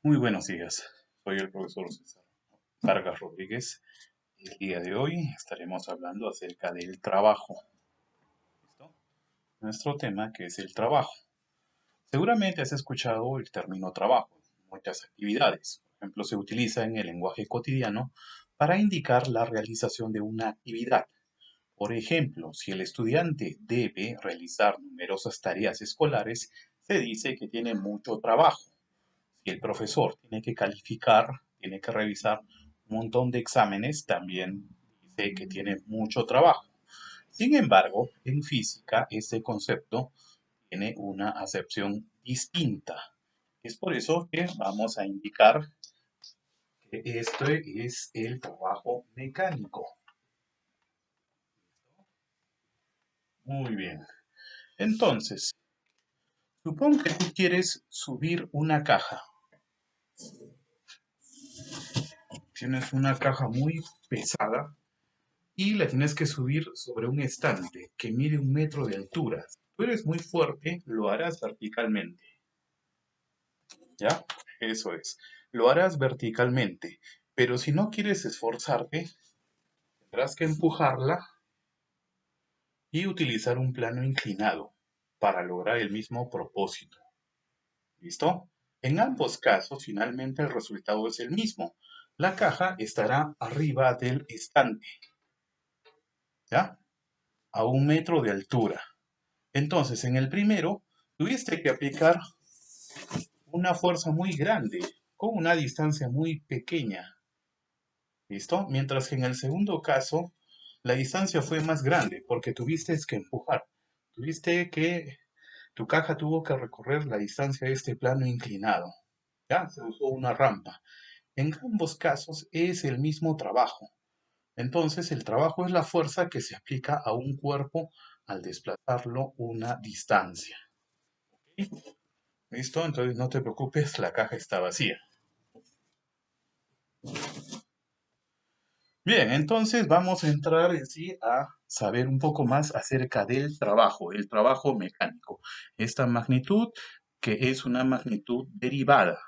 Muy buenos días, soy el profesor César Vargas Rodríguez. El día de hoy estaremos hablando acerca del trabajo. ¿Listo? Nuestro tema que es el trabajo. Seguramente has escuchado el término trabajo en muchas actividades. Por ejemplo, se utiliza en el lenguaje cotidiano para indicar la realización de una actividad. Por ejemplo, si el estudiante debe realizar numerosas tareas escolares, se dice que tiene mucho trabajo. Si el profesor tiene que calificar, tiene que revisar un montón de exámenes, también dice que tiene mucho trabajo. Sin embargo, en física, este concepto tiene una acepción distinta. Es por eso que vamos a indicar que este es el trabajo mecánico. Muy bien. Entonces, supón que tú quieres subir una caja. Tienes una caja muy pesada y la tienes que subir sobre un estante que mide 1 metro de altura. Si tú eres muy fuerte, lo harás verticalmente. ¿Ya? Eso es. Lo harás verticalmente. Pero si no quieres esforzarte, tendrás que empujarla y utilizar un plano inclinado para lograr el mismo propósito. ¿Listo? En ambos casos, finalmente el resultado es el mismo. La caja estará arriba del estante, ¿ya? A 1 metro de altura. Entonces, en el primero, tuviste que aplicar una fuerza muy grande con una distancia muy pequeña. ¿Listo? Mientras que en el segundo caso, la distancia fue más grande porque tuviste que empujar. Tuviste que, tu caja tuvo que recorrer la distancia de este plano inclinado. ¿Ya? Se usó una rampa. En ambos casos es el mismo trabajo. Entonces, el trabajo es la fuerza que se aplica a un cuerpo al desplazarlo una distancia. ¿Ok? ¿Listo? Entonces no te preocupes, la caja está vacía. Bien, entonces vamos a entrar en sí a saber un poco más acerca del trabajo, el trabajo mecánico. Esta magnitud que es una magnitud derivada.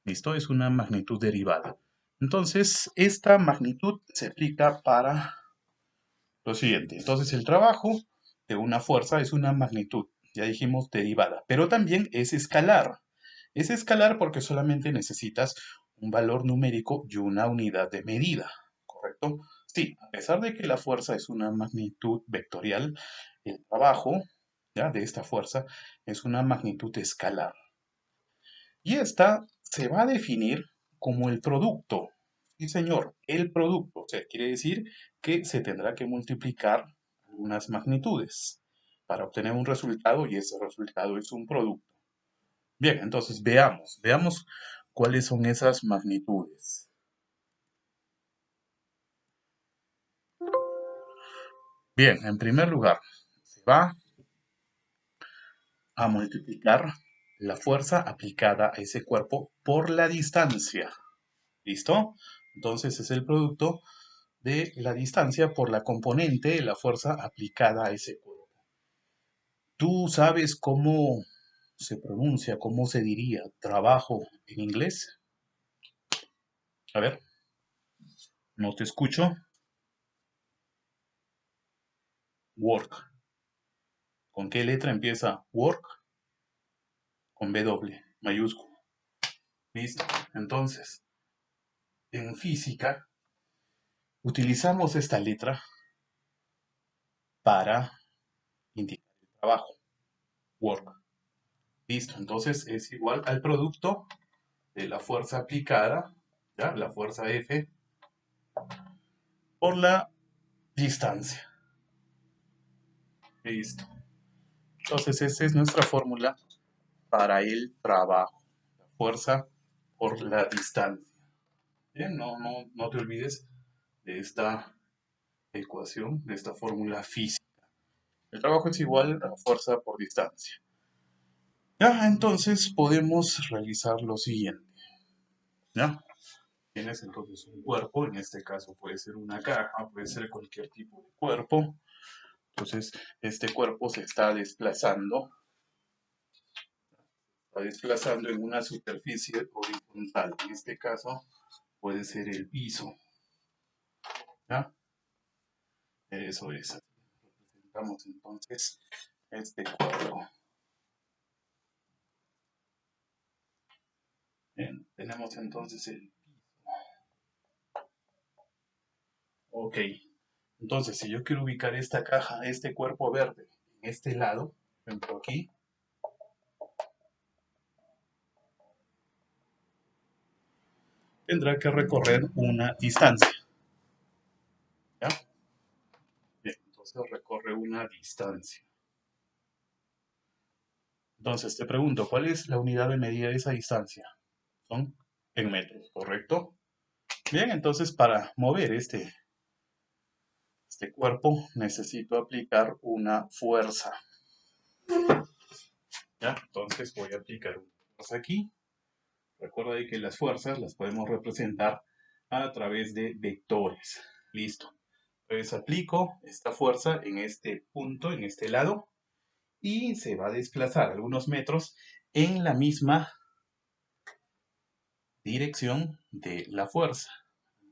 ¿Listo? Es una magnitud derivada. Entonces, esta magnitud se aplica para lo siguiente. Entonces, el trabajo de una fuerza es una magnitud, ya dijimos derivada, pero también es escalar. Es escalar porque solamente necesitas un valor numérico y una unidad de medida, ¿correcto? Sí, a pesar de que la fuerza es una magnitud vectorial, el trabajo, ¿ya? De esta fuerza es una magnitud escalar. Y esta se va a definir como el producto. Sí, señor, el producto. O sea, quiere decir que se tendrá que multiplicar algunas magnitudes para obtener un resultado y ese resultado es un producto. Bien, entonces veamos cuáles son esas magnitudes. Bien, en primer lugar, se va a multiplicar la fuerza aplicada a ese cuerpo por la distancia. ¿Listo? Entonces es el producto de la distancia por la componente de la fuerza aplicada a ese cuerpo. ¿Tú sabes cómo se pronuncia, cómo se diría trabajo en inglés? A ver, no te escucho. Work. ¿Con qué letra empieza work? Con W, mayúscula. Listo. Entonces, en física, utilizamos esta letra para indicar el trabajo. Work. Listo. Entonces, es igual al producto de la fuerza aplicada, ¿ya? La fuerza F, por la distancia. Listo. Entonces, esa es nuestra fórmula para el trabajo. La fuerza por la distancia. Bien, no te olvides de esta ecuación, de esta fórmula física. El trabajo es igual a la fuerza por distancia. Ya, entonces podemos realizar lo siguiente. ¿Ya? Tienes entonces un cuerpo, en este caso puede ser una caja, puede ser cualquier tipo de cuerpo. Entonces, este cuerpo se está desplazando va desplazando en una superficie horizontal. En este caso puede ser el piso. ¿Ya? Eso es. Representamos entonces este cuadro. Bien, tenemos entonces el piso. Ok. Entonces, si yo quiero ubicar esta caja, este cuerpo verde, en este lado, por ejemplo aquí, tendrá que recorrer una distancia. ¿Ya? Bien, entonces recorre una distancia. Entonces te pregunto, ¿cuál es la unidad de medida de esa distancia? Son en metros, ¿correcto? Bien, entonces para mover este cuerpo necesito aplicar una fuerza. ¿Ya? Entonces voy a aplicar una fuerza aquí. Recuerda que las fuerzas las podemos representar a través de vectores. Listo. Entonces aplico esta fuerza en este punto, en este lado, y se va a desplazar algunos metros en la misma dirección de la fuerza.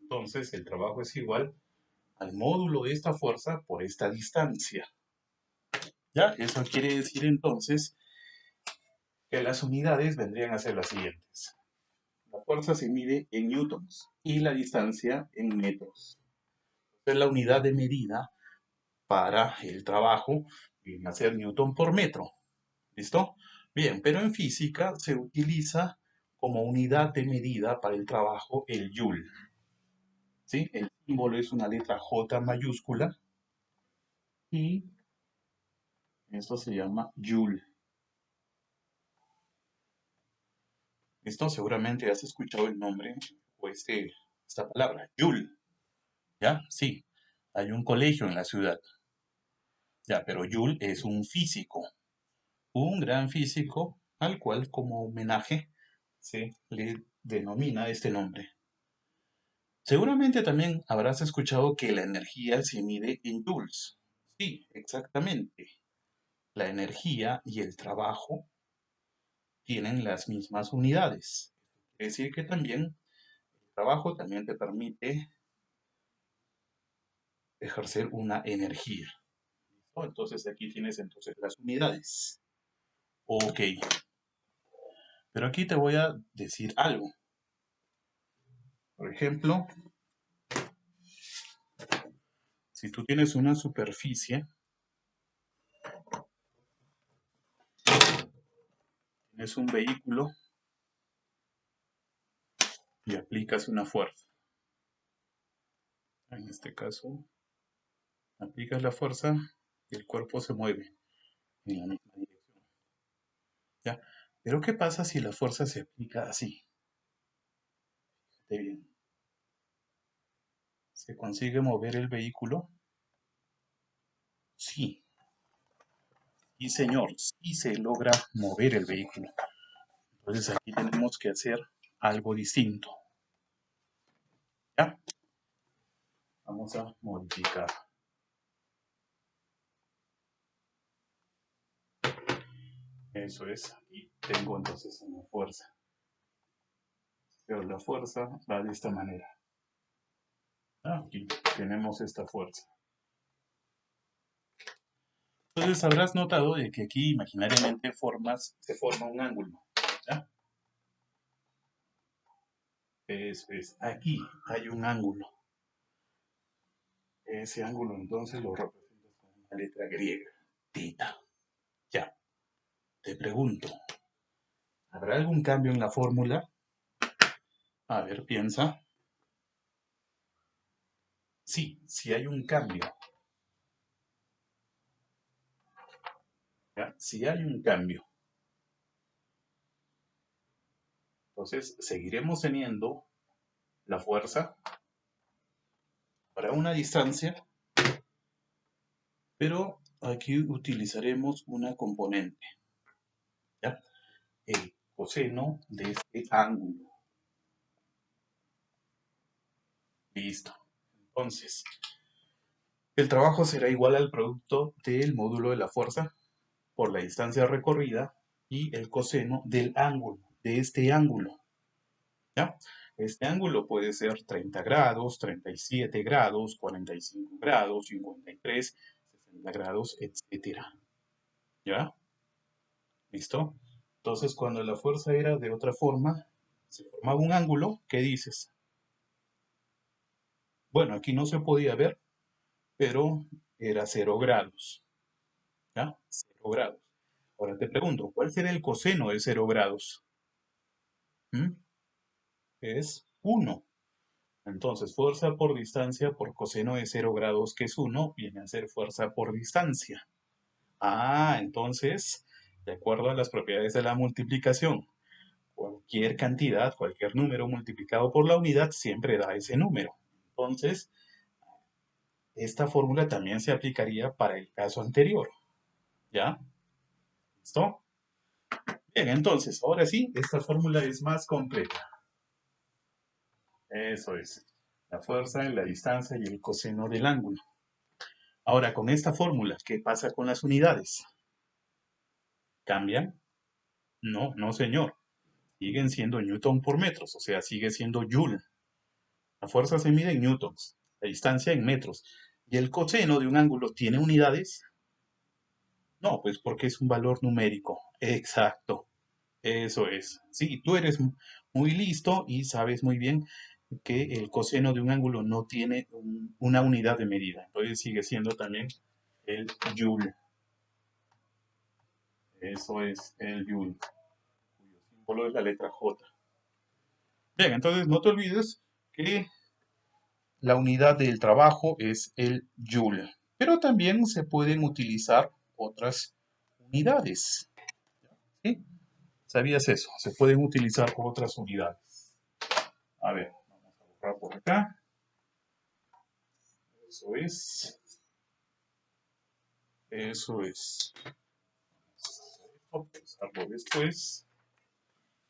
Entonces el trabajo es igual al módulo de esta fuerza por esta distancia. ¿Ya? Eso quiere decir entonces que las unidades vendrían a ser las siguientes. La fuerza se mide en newtons y la distancia en metros. Es la unidad de medida para el trabajo viene a ser newton por metro. ¿Listo? Bien, pero en física se utiliza como unidad de medida para el trabajo el joule. ¿Sí? El símbolo es una letra J mayúscula y esto se llama joule. ¿Listo? Seguramente has escuchado el nombre o esta palabra, joule. ¿Ya? Sí. Hay un colegio en la ciudad. Ya, pero Joule es un físico, un gran físico al cual como homenaje se le denomina este nombre. Seguramente también habrás escuchado que la energía se mide en joules. Sí, exactamente. La energía y el trabajo tienen las mismas unidades. Es decir, que también el trabajo también te permite ejercer una energía. ¿Listo? Entonces aquí tienes entonces las unidades. Ok, pero aquí te voy a decir algo. Por ejemplo, si tú tienes una superficie, tienes un vehículo y aplicas una fuerza. En este caso, aplicas la fuerza y el cuerpo se mueve en la misma dirección. ¿Ya? Pero ¿qué pasa si la fuerza se aplica así? Fíjate bien. ¿Se consigue mover el vehículo? Sí. Y señor, sí se logra mover el vehículo. Entonces aquí tenemos que hacer algo distinto. ¿Ya? Vamos a modificar. Eso es. Y tengo entonces una fuerza. Pero la fuerza va de esta manera. Aquí tenemos esta fuerza. Entonces habrás notado de que aquí imaginariamente se forma un ángulo. ¿Ya? Eso es. Aquí hay un ángulo. Ese ángulo entonces lo representas con una letra griega. Tita. Ya. Te pregunto, ¿habrá algún cambio en la fórmula? A ver, piensa. Sí, sí hay un cambio. ¿Ya? Sí hay un cambio. Entonces, seguiremos teniendo la fuerza para una distancia, pero aquí utilizaremos una componente, ¿ya? El coseno de este ángulo. Listo. Entonces, el trabajo será igual al producto del módulo de la fuerza por la distancia recorrida y el coseno del ángulo, de este ángulo. ¿Ya? Este ángulo puede ser 30 grados, 37 grados, 45 grados, 53, 60 grados, etcétera. ¿Ya? ¿Listo? Entonces, cuando la fuerza era de otra forma, se formaba un ángulo, ¿qué dices? Bueno, aquí no se podía ver, pero era 0 grados. ¿Ya? 0 grados. Ahora te pregunto, ¿cuál será el coseno de 0 grados? ¿Mm? Es 1. Entonces, fuerza por distancia por coseno de 0 grados, que es 1, viene a ser fuerza por distancia. Ah, entonces, de acuerdo a las propiedades de la multiplicación, cualquier cantidad, cualquier número multiplicado por la unidad siempre da ese número. Entonces, esta fórmula también se aplicaría para el caso anterior. ¿Ya? ¿Listo? Bien, entonces, ahora sí, esta fórmula es más completa. Eso es. La fuerza, la distancia y el coseno del ángulo. Ahora, con esta fórmula, ¿qué pasa con las unidades? ¿Cambian? No, no señor. Siguen siendo newton por metros, o sea, sigue siendo joule. La fuerza se mide en newtons, la distancia en metros. ¿Y el coseno de un ángulo tiene unidades? No, pues porque es un valor numérico. Exacto. Eso es. Sí, tú eres muy listo y sabes muy bien que el coseno de un ángulo no tiene una unidad de medida. Entonces sigue siendo también el joule. Eso es el joule, cuyo símbolo es la letra J. Bien, entonces no te olvides que la unidad del trabajo es el joule. Pero también se pueden utilizar otras unidades. ¿Sí? ¿Sabías eso? Se pueden utilizar otras unidades. A ver, vamos a borrar por acá. Eso es. Eso es. Pensarlo después.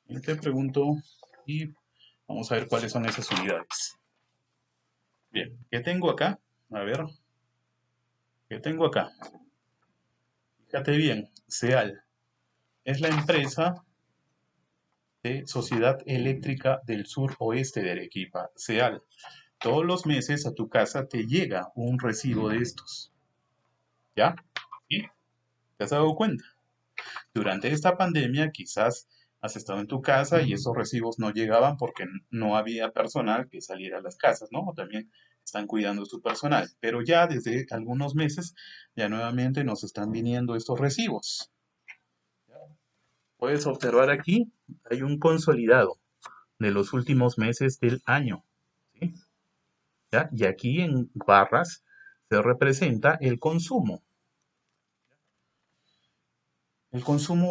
Y te pregunto y vamos a ver cuáles son esas unidades. Bien, ¿qué tengo acá? A ver, ¿qué tengo acá? Fíjate bien, SEAL es la empresa de Sociedad Eléctrica del Sur Oeste de Arequipa, SEAL. Todos los meses a tu casa te llega un recibo de estos. ¿Ya? ¿Sí? ¿Te has dado cuenta? Durante esta pandemia quizás has estado en tu casa y esos recibos no llegaban porque no había personal que saliera a las casas, ¿no? También están cuidando su personal. Pero ya desde algunos meses ya nuevamente nos están viniendo estos recibos. Puedes observar aquí, hay un consolidado de los últimos meses del año. ¿Sí? ¿Ya? Y aquí en barras se representa el consumo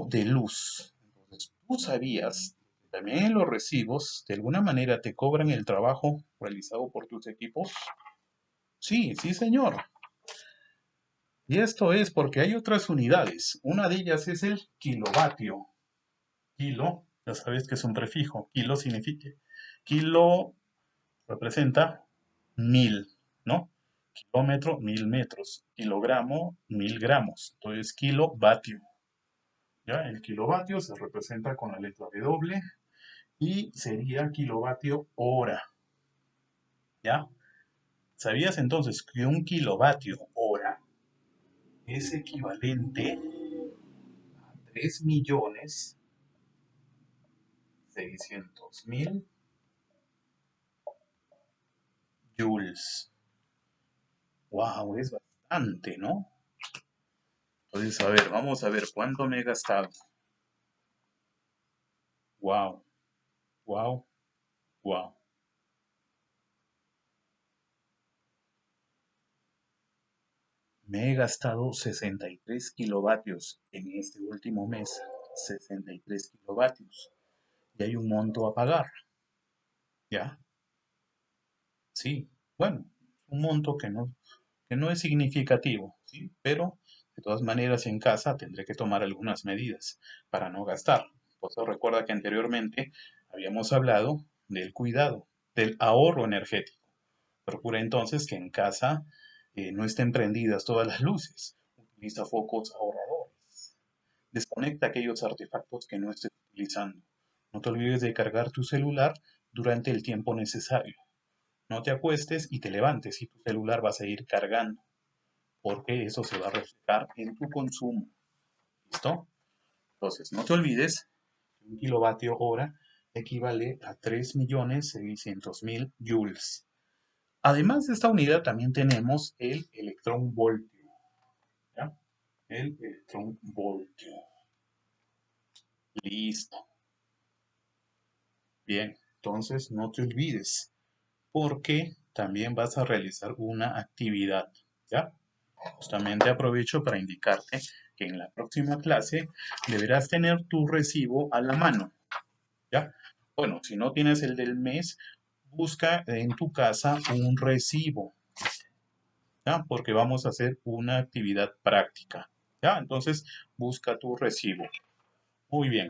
de luz. Entonces, ¿tú sabías que también en los recibos de alguna manera te cobran el trabajo realizado por tus equipos? Sí, sí, señor. Y esto es porque hay otras unidades. Una de ellas es el kilovatio. Kilo, ya sabes que es un prefijo. Kilo significa, kilo representa 1000, ¿no? Kilómetro, 1000 metros. Kilogramo, 1000 gramos. Entonces, kilovatio. ¿Ya? El kilovatio se representa con la letra W y sería kilovatio hora. ¿Ya? ¿Sabías entonces que un kilovatio hora es equivalente a 3.600.000 joules? ¡Wow! Es bastante, ¿no? Entonces, a ver, vamos a ver cuánto me he gastado. ¡Wow! ¡Wow! ¡Wow! Me he gastado 63 kilovatios en este último mes. 63 kilovatios. Y hay un monto a pagar. ¿Ya? Sí. Bueno, un monto que no es significativo, ¿sí? Pero de todas maneras en casa tendré que tomar algunas medidas para no gastar. Por eso recuerda que anteriormente habíamos hablado del cuidado, del ahorro energético. Procura entonces que en casa no estén prendidas todas las luces. Utiliza focos ahorradores. Desconecta aquellos artefactos que no estés utilizando. No te olvides de cargar tu celular durante el tiempo necesario. No te acuestes y te levantes y tu celular va a seguir cargando, porque eso se va a reflejar en tu consumo. ¿Listo? Entonces, no te olvides que un kilovatio hora equivale a 3.600.000 joules. Además de esta unidad, también tenemos el electronvoltio. ¿Ya? El electronvoltio. Listo. Bien, entonces no te olvides, porque también vas a realizar una actividad. ¿Ya? Justamente aprovecho para indicarte que en la próxima clase deberás tener tu recibo a la mano. ¿Ya? Bueno, si no tienes el del mes, busca en tu casa un recibo, ¿ya? Porque vamos a hacer una actividad práctica, ¿ya? Entonces, busca tu recibo. Muy bien,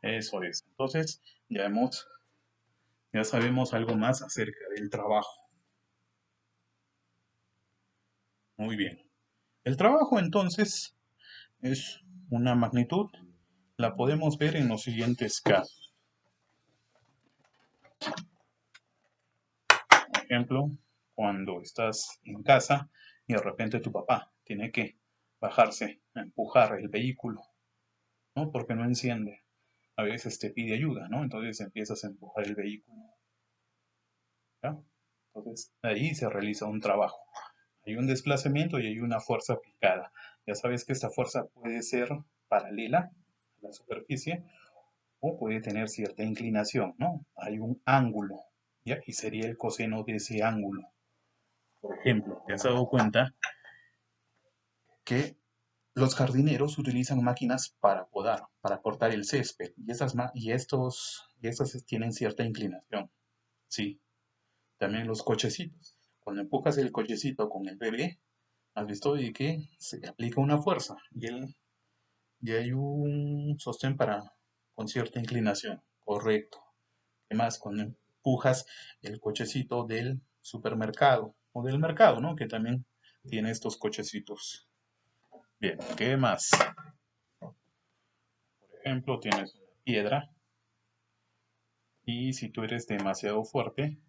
eso es. Entonces, ya sabemos algo más acerca del trabajo. Muy bien. El trabajo, entonces, es una magnitud. La podemos ver en los siguientes casos. Por ejemplo, cuando estás en casa y de repente tu papá tiene que bajarse a empujar el vehículo, ¿no? Porque no enciende. A veces te pide ayuda, ¿no? Entonces empiezas a empujar el vehículo, ¿ya? Entonces ahí se realiza un trabajo. Hay un desplazamiento y hay una fuerza aplicada. Ya sabes que esta fuerza puede ser paralela a la superficie o puede tener cierta inclinación, ¿no? Hay un ángulo, ¿ya? Y sería el coseno de ese ángulo. Por ejemplo, ¿te has dado cuenta que los jardineros utilizan máquinas para podar, para cortar el césped? Y estas tienen cierta inclinación, ¿sí? También los cochecitos. Cuando empujas el cochecito con el bebé, has visto de que se aplica una fuerza y hay un sostén con cierta inclinación. Correcto. Además, cuando empujas el cochecito del supermercado o del mercado, ¿no? Que también tiene estos cochecitos. Bien, ¿qué más? Por ejemplo, tienes una piedra y si tú eres demasiado fuerte,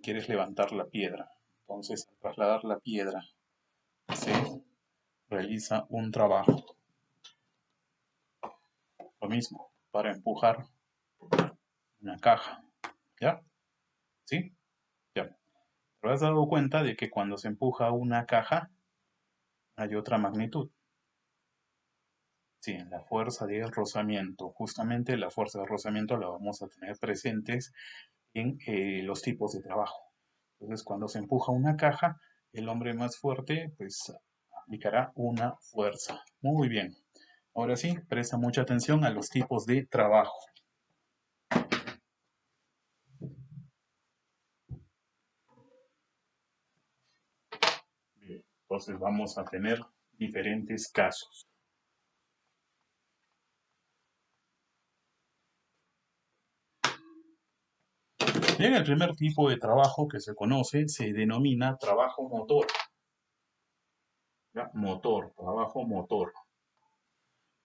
quieres levantar la piedra. Entonces, al trasladar la piedra, se realiza un trabajo. Lo mismo, para empujar una caja. ¿Ya? ¿Sí? Ya. ¿Te has dado cuenta de que cuando se empuja una caja hay otra magnitud? Sí, la fuerza de rozamiento. Justamente la fuerza de rozamiento la vamos a tener presentes en los tipos de trabajo. Entonces, cuando se empuja una caja, el hombre más fuerte, pues, aplicará una fuerza. Muy bien. Ahora sí, presta mucha atención a los tipos de trabajo. Bien, entonces vamos a tener diferentes casos. Bien, el primer tipo de trabajo que se conoce se denomina trabajo motor. ¿Ya? Motor, trabajo motor.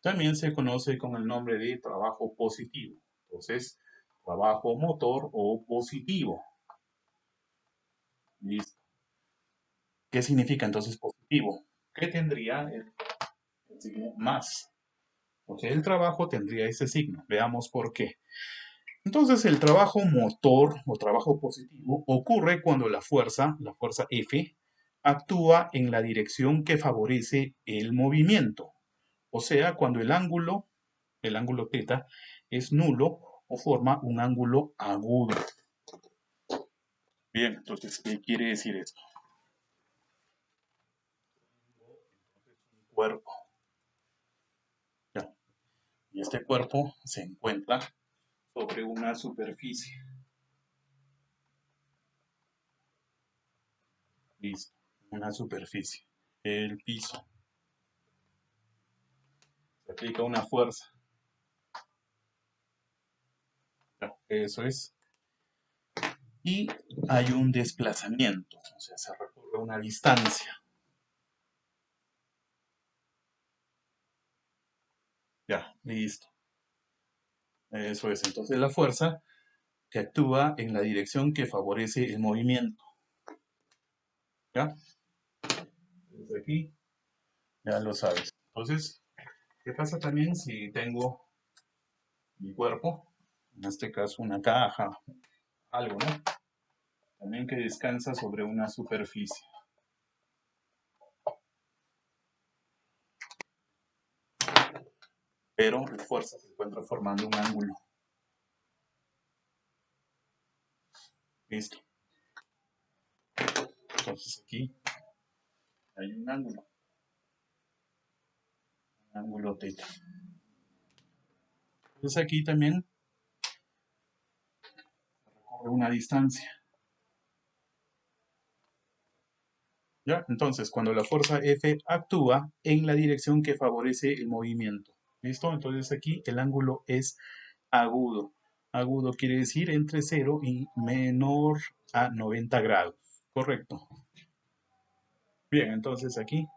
También se conoce con el nombre de trabajo positivo. Entonces, trabajo motor o positivo. ¿Listo? ¿Qué significa entonces positivo? ¿Qué tendría el signo más? O sea, el trabajo tendría ese signo. Veamos por qué. Entonces, el trabajo motor o trabajo positivo ocurre cuando la fuerza F, actúa en la dirección que favorece el movimiento. O sea, cuando el ángulo θ, es nulo o forma un ángulo agudo. Bien, entonces, ¿qué quiere decir esto? Un cuerpo. ¿Ya? Y este cuerpo se encuentra sobre una superficie. Listo, una superficie. El piso. Se aplica una fuerza. ¿Ya? Eso es. Y hay un desplazamiento, o sea, se recorre una distancia. Ya, listo. Eso es. Entonces la fuerza que actúa en la dirección que favorece el movimiento. ¿Ya? Desde aquí ya lo sabes. Entonces, ¿qué pasa también si tengo mi cuerpo? En este caso una caja, algo, ¿no? También que descansa sobre una superficie. Pero la fuerza se encuentra formando un ángulo. Listo. Entonces aquí hay un ángulo θ. Entonces aquí también recorre una distancia. ¿Ya? Entonces, cuando la fuerza F actúa en la dirección que favorece el movimiento. ¿Listo? Entonces aquí el ángulo es agudo. Agudo quiere decir entre 0 y menor a 90 grados. Correcto. Bien, entonces aquí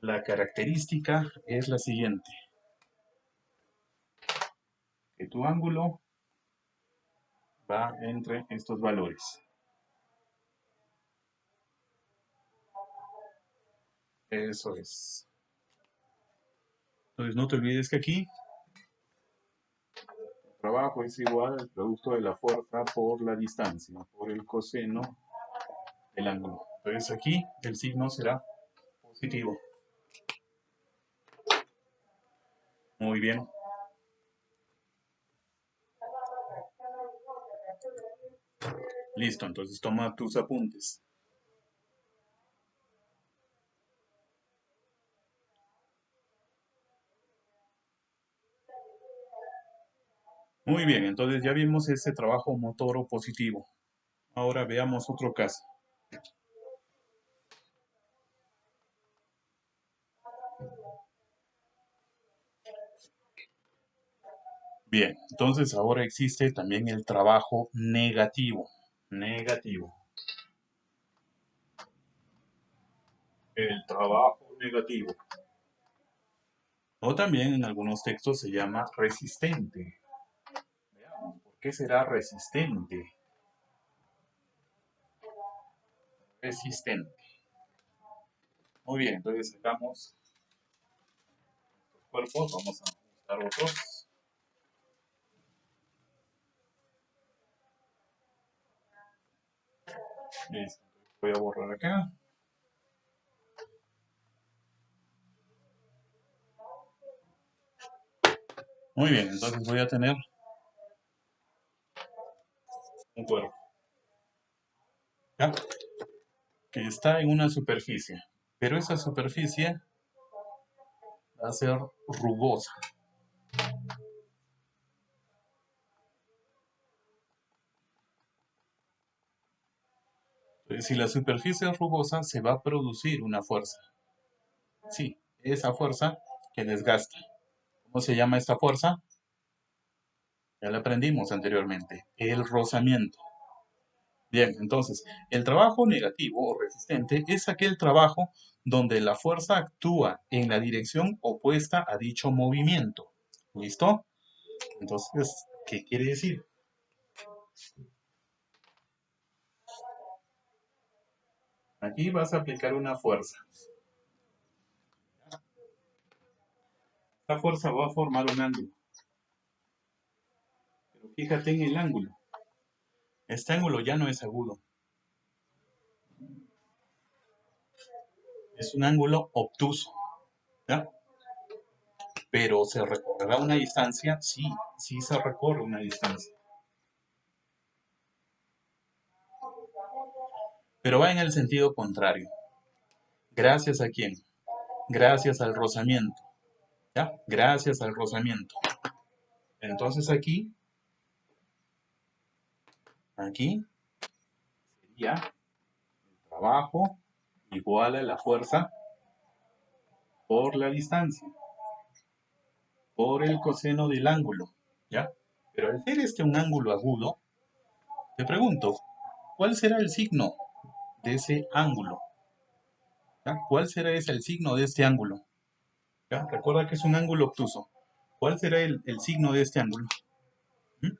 la característica es la siguiente. Que tu ángulo va entre estos valores. Eso es. Entonces no te olvides que aquí el trabajo es igual al producto de la fuerza por la distancia, por el coseno del ángulo. Entonces aquí el signo será positivo. Muy bien. Listo, entonces toma tus apuntes. Muy bien, entonces ya vimos este trabajo motor positivo. Ahora veamos otro caso. Bien, entonces ahora existe también el trabajo negativo. Negativo. El trabajo negativo. O también en algunos textos se llama resistente. Veamos, ¿por qué será resistente? Resistente. Muy bien, entonces sacamos estos cuerpos, vamos a buscar otros. Listo, voy a borrar acá. Muy bien, entonces voy a tener un cuerpo, ¿ya? Que está en una superficie, pero esa superficie va a ser rugosa. Entonces, si la superficie es rugosa, se va a producir una fuerza. Sí, esa fuerza que desgasta. ¿Cómo se llama esta fuerza? Ya la aprendimos anteriormente, el rozamiento. Bien, entonces, el trabajo negativo o resistente es aquel trabajo donde la fuerza actúa en la dirección opuesta a dicho movimiento. ¿Listo? Entonces, ¿qué quiere decir? Aquí vas a aplicar una fuerza. Esta fuerza va a formar un ángulo. Pero fíjate en el ángulo. Este ángulo ya no es agudo. Es un ángulo obtuso. ¿Ya? Pero se recorrerá una distancia. Sí, sí se recorre una distancia. Pero va en el sentido contrario. ¿Gracias a quién? Gracias al rozamiento. ¿Ya? Gracias al rozamiento. Entonces aquí sería el trabajo igual a la fuerza por la distancia, por el coseno del ángulo. ¿Ya? Pero al ser este un ángulo agudo, te pregunto, ¿cuál será el signo de ese ángulo? ¿Ya? ¿Cuál será ese el signo de este ángulo? ¿Ya? Recuerda que es un ángulo obtuso. ¿Cuál será el signo de este ángulo? ¿Mm?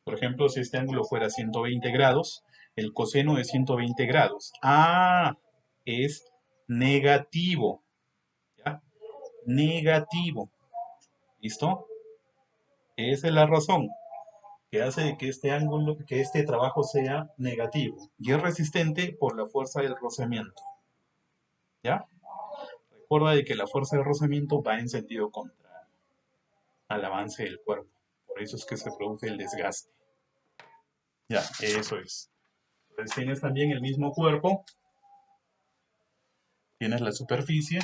Por ejemplo, si este ángulo fuera 120 grados, el coseno de 120 grados. Ah, es negativo. ¿Ya? Negativo. ¿Listo? Esa es la razón que hace que este ángulo, que este trabajo sea negativo. Y es resistente por la fuerza del rozamiento. ¿Ya? Recuerda de que la fuerza de rozamiento va en sentido contrario al avance del cuerpo. Por eso es que se produce el desgaste. Ya, eso es. Entonces tienes también el mismo cuerpo, tienes la superficie,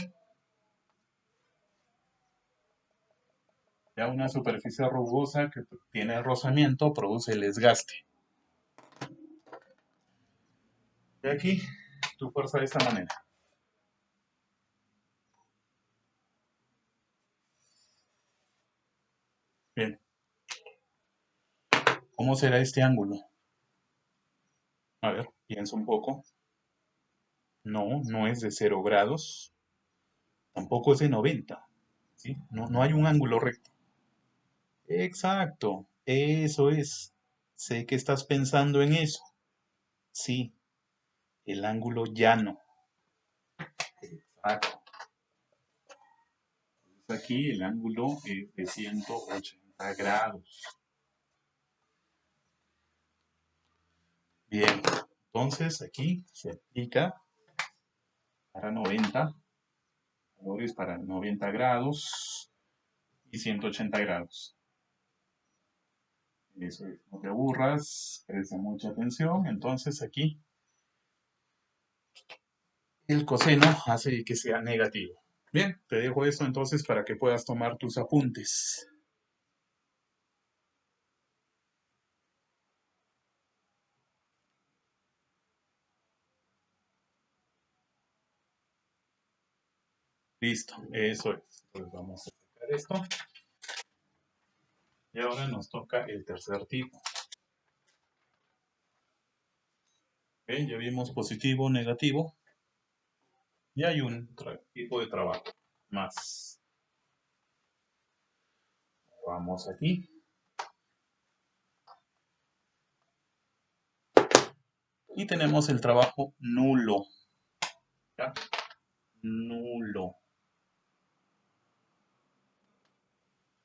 ya una superficie rugosa que tiene el rozamiento, produce el desgaste. Y aquí tu fuerza de esta manera. Bien, ¿cómo será este ángulo? A ver, piensa un poco. No, no es de 0 grados, tampoco es de 90. ¿Sí? No, no hay un ángulo recto. Exacto, eso es. Sé que estás pensando en eso. Sí, el ángulo llano. Exacto. Aquí el ángulo es de 180 grados. Bien, entonces aquí se aplica para 90, valores para 90 grados y 180 grados. Eso es, no te aburras, presta mucha atención. Entonces aquí el coseno hace que sea negativo. Bien, te dejo esto entonces para que puedas tomar tus apuntes. Listo, eso es. Entonces vamos a sacar esto. Y ahora nos toca el tercer tipo. ¿Ven? Ya vimos positivo, negativo. Y hay un tipo de trabajo más. Vamos aquí. Y tenemos el trabajo nulo. ¿Ya? Nulo.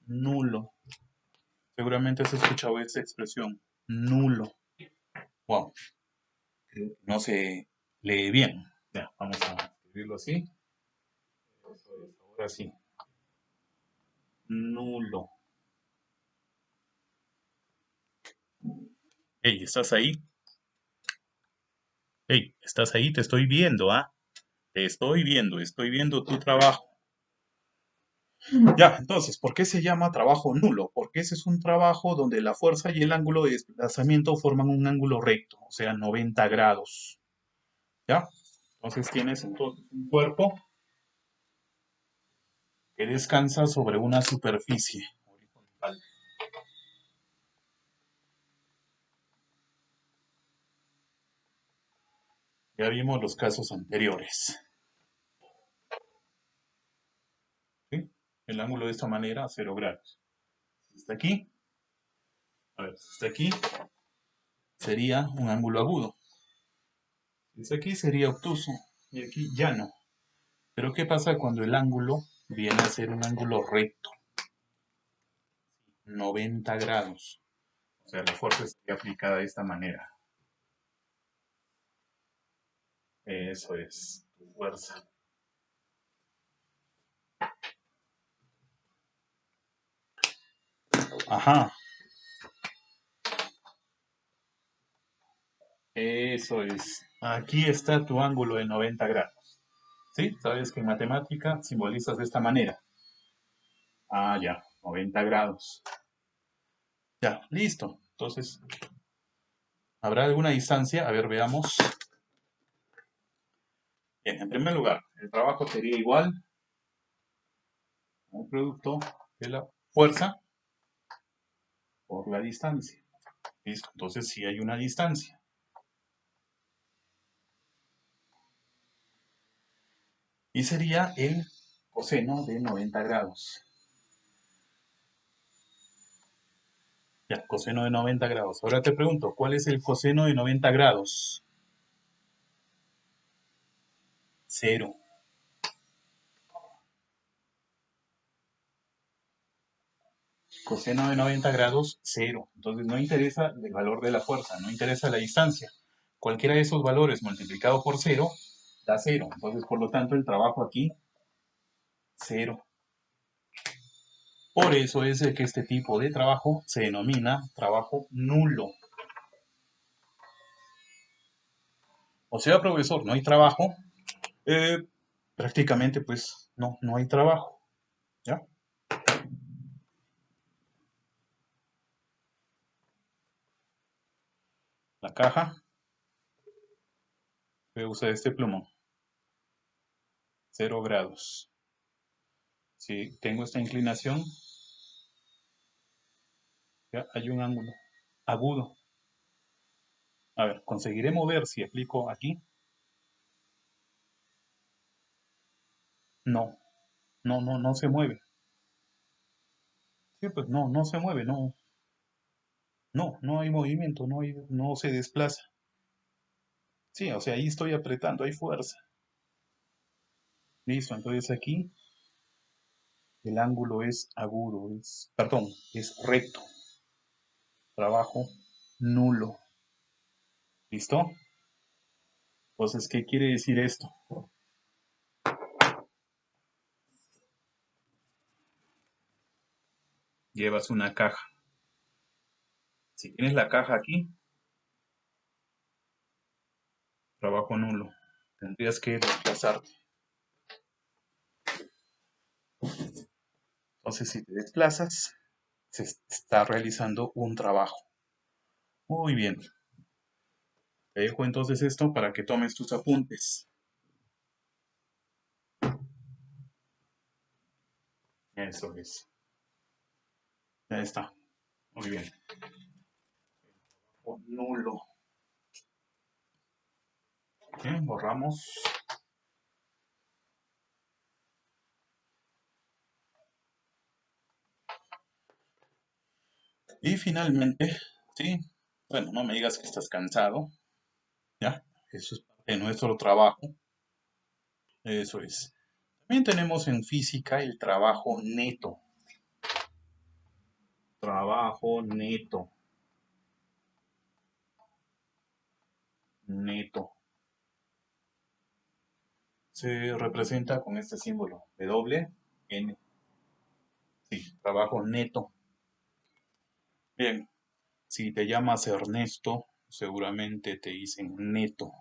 Nulo. Seguramente has escuchado esta expresión. Nulo. Wow. No se lee bien. Ya, vamos a escribirlo así. Eso es, ahora sí. Nulo. Hey, ¿estás ahí? Hey, ¿estás ahí? Te estoy viendo, ¿ah? Te estoy viendo tu trabajo. Ya, entonces, ¿por qué se llama trabajo nulo? Porque ese es un trabajo donde la fuerza y el ángulo de desplazamiento forman un ángulo recto, o sea, 90 grados. ¿Ya? Entonces tienes entonces un cuerpo que descansa sobre una superficie horizontal. Ya vimos los casos anteriores. ¿Sí? El ángulo de esta manera, 0 grados. Si está aquí, a ver, si está aquí, sería un ángulo agudo. Si está aquí, sería obtuso. Y aquí, llano. Pero ¿qué pasa cuando el ángulo viene a ser un ángulo recto? 90 grados. O sea, la fuerza estaría aplicada de esta manera. Eso es, tu fuerza. Ajá, eso es. Aquí está tu ángulo de 90 grados. ¿Sí? Sabes que en matemática simbolizas de esta manera. Ah, ya, 90 grados. Ya, listo. Entonces, ¿habrá alguna distancia? A ver, veamos. Bien, en primer lugar, el trabajo sería igual al producto de la fuerza por la distancia. Listo, entonces sí hay una distancia. Y sería el coseno de 90 grados. Ya, coseno de 90 grados. Ahora te pregunto, ¿cuál es el coseno de 90 grados? Cero. Coseno de 90 grados, cero. Entonces no interesa el valor de la fuerza, no interesa la distancia. Cualquiera de esos valores multiplicado por cero da cero. Entonces, por lo tanto, el trabajo aquí, cero. Por eso es que este tipo de trabajo se denomina trabajo nulo. O sea, profesor, no hay trabajo. Eh, Prácticamente, pues, no hay trabajo. ¿Ya? La caja, voy a usar este plumón. 0 grados. Si tengo esta inclinación, ya hay un ángulo agudo. A ver, conseguiré mover si aplico aquí. No, no se mueve. Sí, pues no se mueve, no hay movimiento, no se desplaza. Sí, o sea, ahí estoy apretando, hay fuerza. Listo, entonces aquí el ángulo es agudo, perdón, es recto. Trabajo nulo. ¿Listo? Entonces, ¿qué quiere decir esto? Llevas una caja. Si tienes la caja aquí, trabajo nulo. Tendrías que desplazarte. Entonces, si te desplazas, se está realizando un trabajo. Muy bien. Te dejo entonces esto para que tomes tus apuntes. Eso es. Ya está. Muy bien. Nulo. Bien, borramos. Y finalmente, sí, bueno, no me digas que estás cansado. Ya, eso es parte de nuestro trabajo. Eso es. También tenemos en física el trabajo neto. Trabajo neto. Neto. Se representa con este símbolo. W, N. Sí, trabajo neto. Bien, si te llamas Ernesto, seguramente te dicen neto.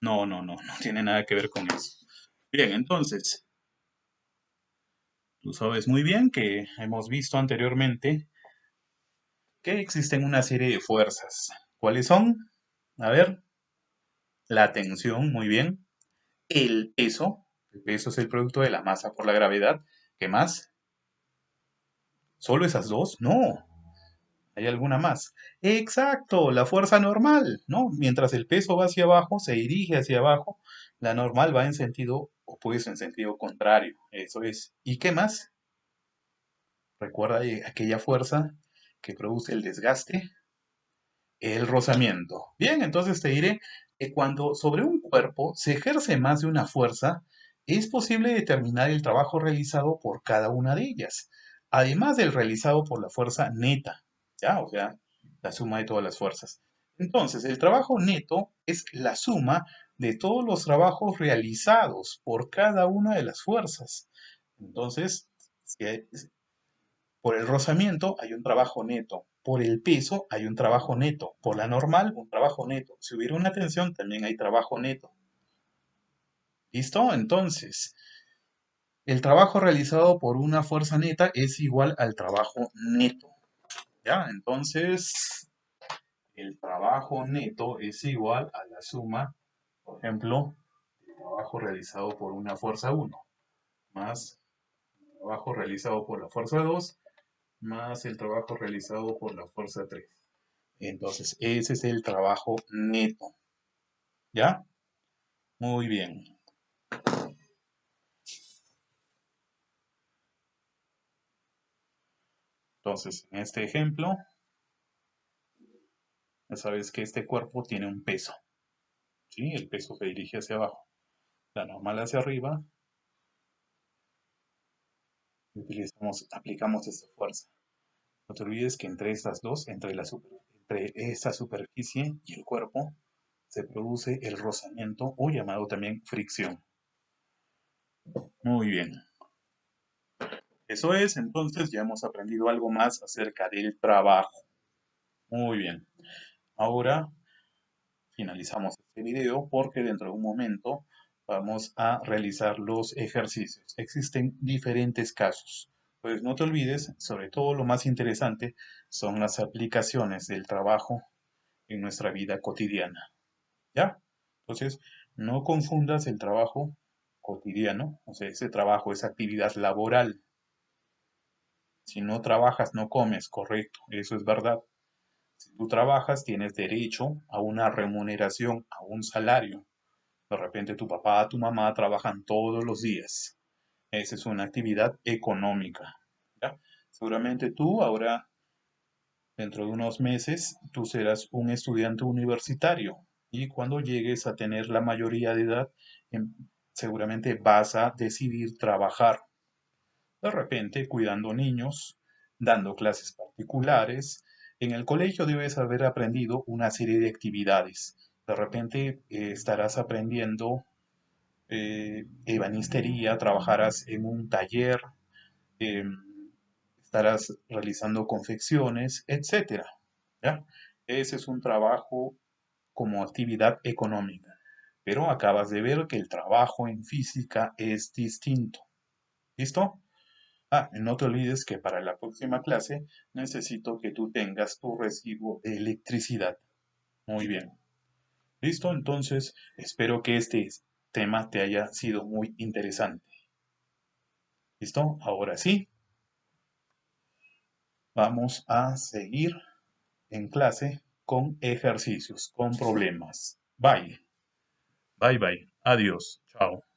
No tiene nada que ver con eso. Bien, entonces, tú sabes muy bien que hemos visto anteriormente que existen una serie de fuerzas. ¿Cuáles son? A ver, la tensión, muy bien. El peso es el producto de la masa por la gravedad. ¿Qué más? ¿Solo esas dos? No, ¿hay alguna más? Exacto, la fuerza normal, ¿no? Mientras el peso va hacia abajo, se dirige hacia abajo, la normal va en sentido opuesto, en sentido contrario. Eso es. ¿Y qué más? Recuerda aquella fuerza que produce el desgaste, el rozamiento. Bien, entonces te diré que cuando sobre un cuerpo se ejerce más de una fuerza, es posible determinar el trabajo realizado por cada una de ellas, además del realizado por la fuerza neta, ¿ya? O sea, la suma de todas las fuerzas. Entonces, el trabajo neto es la suma de todos los trabajos realizados por cada una de las fuerzas. Entonces, si por el rozamiento hay un trabajo neto. Por el peso hay un trabajo neto. Por la normal, un trabajo neto. Si hubiera una tensión, también hay trabajo neto. ¿Listo? Entonces, el trabajo realizado por una fuerza neta es igual al trabajo neto. ¿Ya? Entonces, el trabajo neto es igual a la suma, por ejemplo, el trabajo realizado por una fuerza 1 más el trabajo realizado por la fuerza 2 más el trabajo realizado por la fuerza 3. Entonces, ese es el trabajo neto. ¿Ya? Muy bien. Entonces, en este ejemplo, ya sabes que este cuerpo tiene un peso, ¿sí? El peso se dirige hacia abajo, la normal hacia arriba, y aplicamos esta fuerza. No te olvides que entre estas dos, entre esta superficie y el cuerpo, se produce el rozamiento o llamado también fricción. Muy bien. Eso es, entonces ya hemos aprendido algo más acerca del trabajo. Muy bien. Ahora finalizamos este video porque dentro de un momento vamos a realizar los ejercicios. Existen diferentes casos. Pues no te olvides, sobre todo lo más interesante son las aplicaciones del trabajo en nuestra vida cotidiana. ¿Ya? Entonces, no confundas el trabajo cotidiano, o sea, ese trabajo, esa actividad laboral. Si no trabajas, no comes, correcto, eso es verdad. Si tú trabajas, tienes derecho a una remuneración, a un salario. De repente tu papá, tu mamá trabajan todos los días. Esa es una actividad económica. ¿Ya? Seguramente tú ahora, dentro de unos meses, tú serás un estudiante universitario y cuando llegues a tener la mayoría de edad, seguramente vas a decidir trabajar. De repente, cuidando niños, dando clases particulares. En el colegio debes haber aprendido una serie de actividades. De repente estarás aprendiendo ebanistería, trabajarás en un taller, eh, estarás realizando confecciones, etcétera. ¿Ya? Ese es un trabajo como actividad económica. Pero acabas de ver que el trabajo en física es distinto. ¿Listo? No te olvides que para la próxima clase necesito que tú tengas tu recibo de electricidad. Muy bien. ¿Listo? Entonces, espero que este tema te haya sido muy interesante. ¿Listo? Ahora sí, vamos a seguir en clase con ejercicios, con problemas. Bye. Bye, bye. Adiós. Chao.